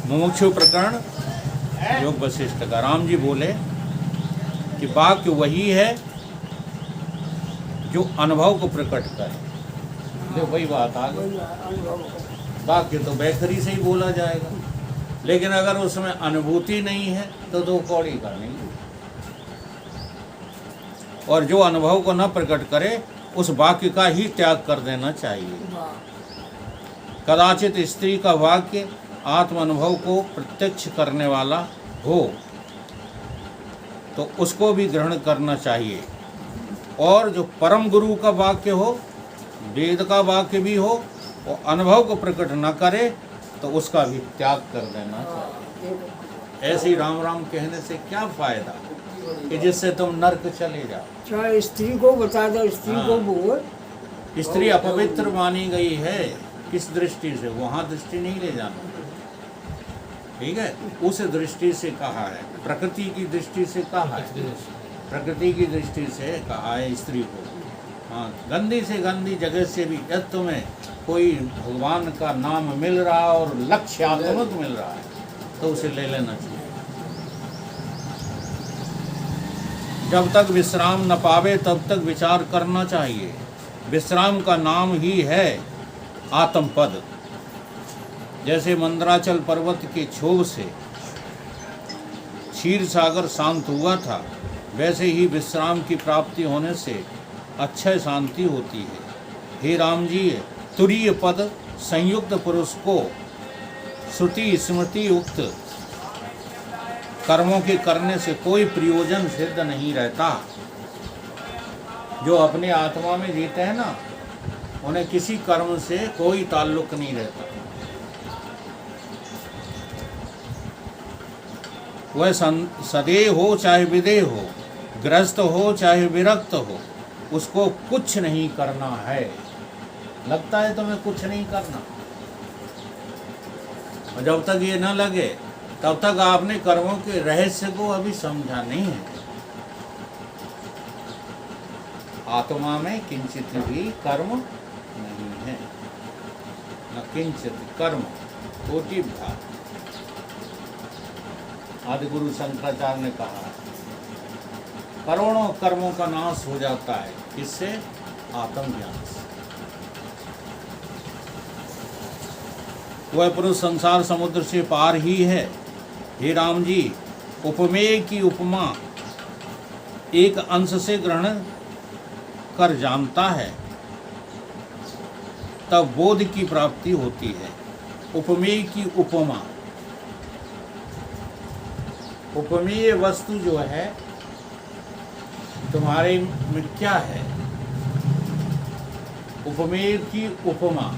मुमुक्षु प्रकरण योग वशिष्ठ का। राम जी बोले कि वाक्य वही है जो अनुभव को प्रकट करे। देखो वही बात आ गई। वाक्य तो बैखरी से ही बोला जाएगा, लेकिन अगर उसमें अनुभूति नहीं है तो दो कौड़ी का नहीं। और जो अनुभव को न प्रकट करे उस वाक्य का ही त्याग कर देना चाहिए। कदाचित स्त्री का वाक्य आत्म अनुभव को प्रत्यक्ष करने वाला हो तो उसको भी ग्रहण करना चाहिए, और जो परम गुरु का वाक्य हो, वेद का वाक्य भी हो, और अनुभव को प्रकट न करे तो उसका भी त्याग कर देना चाहिए। ऐसे ही राम राम कहने से क्या फायदा कि जिससे तुम नरक चले जाओ। चाहे स्त्री को बता दो, स्त्री को बोल। स्त्री अपवित्र मानी गई है, किस दृष्टि से? वहाँ दृष्टि नहीं ले जाना, ठीक है? उस दृष्टि से कहा है, प्रकृति की दृष्टि से कहा है, प्रकृति की दृष्टि से कहा है स्त्री को। हाँ, गंदी से गंदी जगह से भी यदि तुम्हें कोई भगवान का नाम मिल रहा है और लक्ष्यात्मक मिल रहा है तो उसे ले लेना चाहिए। जब तक विश्राम न पावे तब तक विचार करना चाहिए। विश्राम का नाम ही है आत्मपद। जैसे मंदराचल पर्वत के क्षोभ से क्षीर सागर शांत हुआ था, वैसे ही विश्राम की प्राप्ति होने से अक्षय शांति होती है। हे राम जी, तुरीय पद संयुक्त पुरुष को श्रुति स्मृति युक्त कर्मों के करने से कोई प्रयोजन सिद्ध नहीं रहता। जो अपने आत्मा में जीते हैं ना, उन्हें किसी कर्म से कोई ताल्लुक नहीं रहता। वह सदेह हो चाहे विदेह हो, ग्रस्त हो चाहे विरक्त हो, उसको कुछ नहीं करना है। लगता है तुम्हें कुछ नहीं करना, और जब तक ये न लगे तब तक आपने कर्मों के रहस्य को अभी समझा नहीं है। आत्मा में किंचित भी कर्म नहीं है, न किंचित कर्म कोटि भाग। आदि गुरु शंकराचार्य ने कहा, करोड़ों कर्मों का नाश हो जाता है, इससे आत्मज्ञान से। वह पुरुष संसार समुद्र से पार ही है। हे राम जी, उपमेय की उपमा एक अंश से ग्रहण कर जानता है तब बोध की प्राप्ति होती है। उपमेय की उपमा, उपमेय वस्तु जो है तुम्हारे में क्या है? उपमेय की उपमा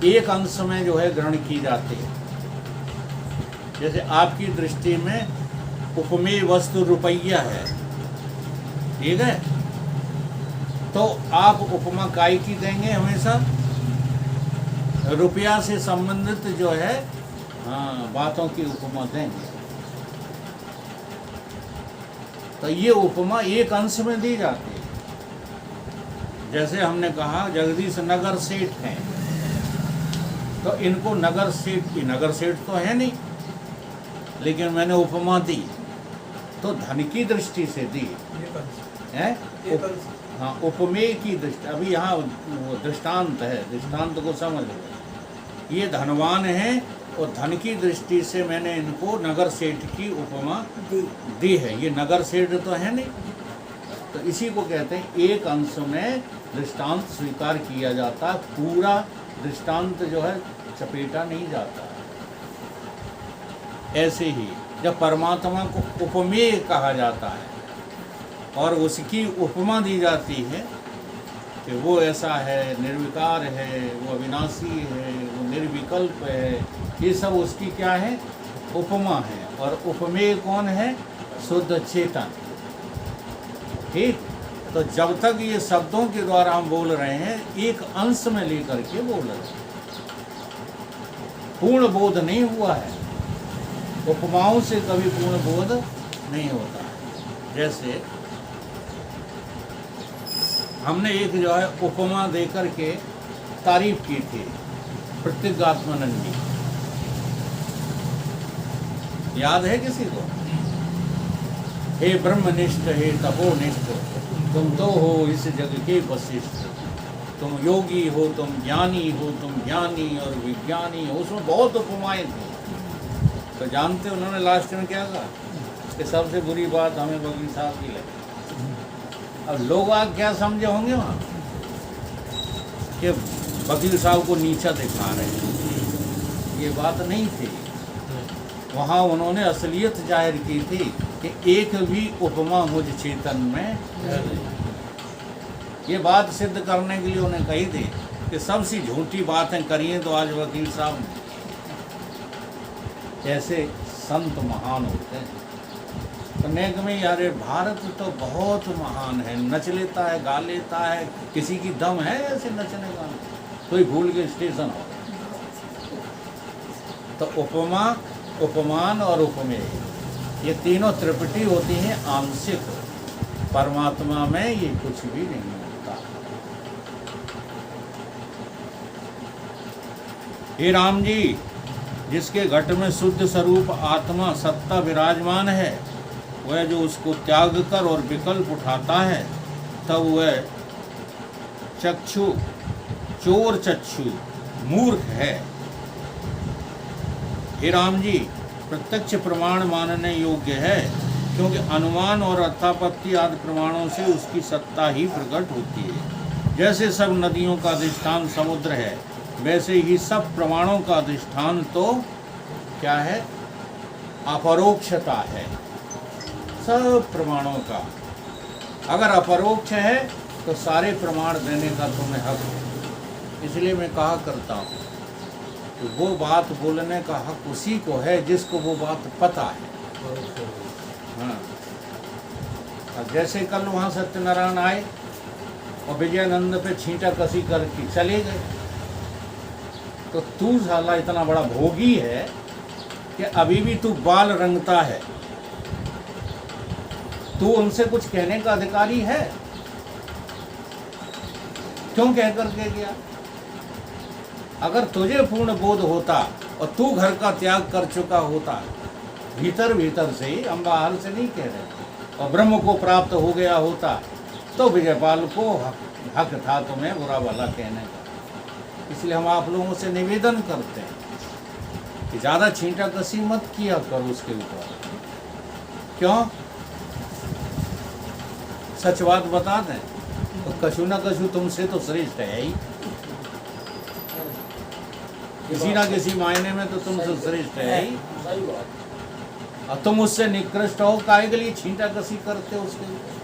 एक अंश में जो है ग्रहण की जाती है। जैसे आपकी दृष्टि में उपमेय वस्तु रुपया है, ठीक है? तो आप उपमा काय की देंगे? हमेशा रुपया से संबंधित जो है बातों की उपमा देंगे। तो ये उपमा एक अंश में दी जाती है। जैसे हमने कहा जगदीश नगर सेठ हैं, तो इनको नगर सेठ की, नगर सेठ तो है नहीं, लेकिन मैंने उपमा दी तो धन की दृष्टि से दी है। हाँ, उपमेय की दृष्टि। अभी यहाँ वो दृष्टांत है, दृष्टांत को समझ लो। ये धनवान है और धन की दृष्टि से मैंने इनको नगर सेठ की उपमा दी है। ये नगर सेठ तो है नहीं, तो इसी को कहते हैं एक अंश में दृष्टांत स्वीकार किया जाता, पूरा दृष्टांत जो है चपेटा नहीं जाता। ऐसे ही जब परमात्मा को उपमेय कहा जाता है और उसकी उपमा दी जाती है कि वो ऐसा है, निर्विकार है, वो अविनाशी है, वो निर्विकल्प है, ये सब उसकी क्या है? उपमा है। और उपमेय कौन है? शुद्ध चेतन। ठीक, तो जब तक ये शब्दों के द्वारा हम बोल रहे हैं, एक अंश में लेकर के बोल रहे हैं, पूर्ण बोध नहीं हुआ है। उपमाओं से कभी पूर्ण बोध नहीं होता है। जैसे हमने एक जो है उपमा देकर के तारीफ की थी, प्रत्यगात्मानंदी। याद है किसी को? हे ब्रह्मनिष्ठ, हे तपोनिष्ठ, तुम तो हो इस जग के वशिष्ठ, तुम योगी हो, तुम ज्ञानी हो, तुम ज्ञानी और विज्ञानी हो। उसमें बहुत उपमाएं थी। तो जानते उन्होंने लास्ट में क्या कहा कि सबसे बुरी बात हमें वकील साहब की लगी। अब लोग आज क्या समझे होंगे वहाँ कि वकील साहब को नीचा दिखा रहे हैं। ये बात नहीं थी। वहाँ उन्होंने असलियत जाहिर की थी कि एक भी उपमा मुझ चेतन में नहीं। ये बात सिद्ध करने के लिए उन्हें कही थी कि सबसे झूठी बातें करिए तो आज वकील साहब ने ऐसे संत महान होते हैं। तो नेक में यार भारत तो बहुत महान है, नच लेता है, गा लेता है। किसी की दम है ऐसे नचने का? कोई भूल के स्टेशन हो। तो उपमा, उपमान और उपमेय, ये तीनों त्रिपुटी होती हैं आंशिक। परमात्मा में ये कुछ भी नहीं होता। हे राम जी, जिसके घट में शुद्ध स्वरूप आत्मा सत्ता विराजमान है, वह जो उसको त्याग कर और विकल्प उठाता है, तब वह चक्षु, चोर चक्षु, मूर्ख है। हे राम जी, प्रत्यक्ष प्रमाण मानने योग्य है, क्योंकि अनुमान और अर्थापत्ति आदि प्रमाणों से उसकी सत्ता ही प्रकट होती है। जैसे सब नदियों का अधिष्ठान समुद्र है, वैसे ही सब प्रमाणों का अधिष्ठान तो क्या है? अपरोक्षता है। सब प्रमाणों का अगर अपरोक्ष है तो सारे प्रमाण देने का तुम्हें हक है। इसलिए मैं कहा करता हूँ कि वो बात बोलने का हक उसी को है जिसको वो बात पता है। हाँ, अब जैसे कल वहाँ सत्यनारायण आए और विजयानंद पे छींटा कसी करके चले गए, तो तू साला इतना बड़ा भोगी है कि अभी भी तू बाल रंगता है। तू उनसे कुछ कहने का अधिकारी है? क्यों कह करके गया? अगर तुझे पूर्ण बोध होता और तू घर का त्याग कर चुका होता, भीतर भीतर से ही, हम बाहर से नहीं कह रहे, और ब्रह्म को प्राप्त हो गया होता, तो विजयपाल को हक था तुम्हें बुरा भला कहने का। इसलिए हम आप लोगों से निवेदन करते हैं कि ज़्यादा छींटा कसी मत किया करो उसके ऊपर। क्यों? सच बात बता दें तो कछु ना कछु तुमसे तो श्रेष्ठ है ही, किसी ना किसी मायने में तो तुमसे श्रेष्ठ है ही, और तुम उससे निकृष्ट हो। काहे के लिए छींटा कसी करते हो उसके ऊपर?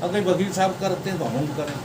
अगर वकील साहब करते हैं तो हम करें।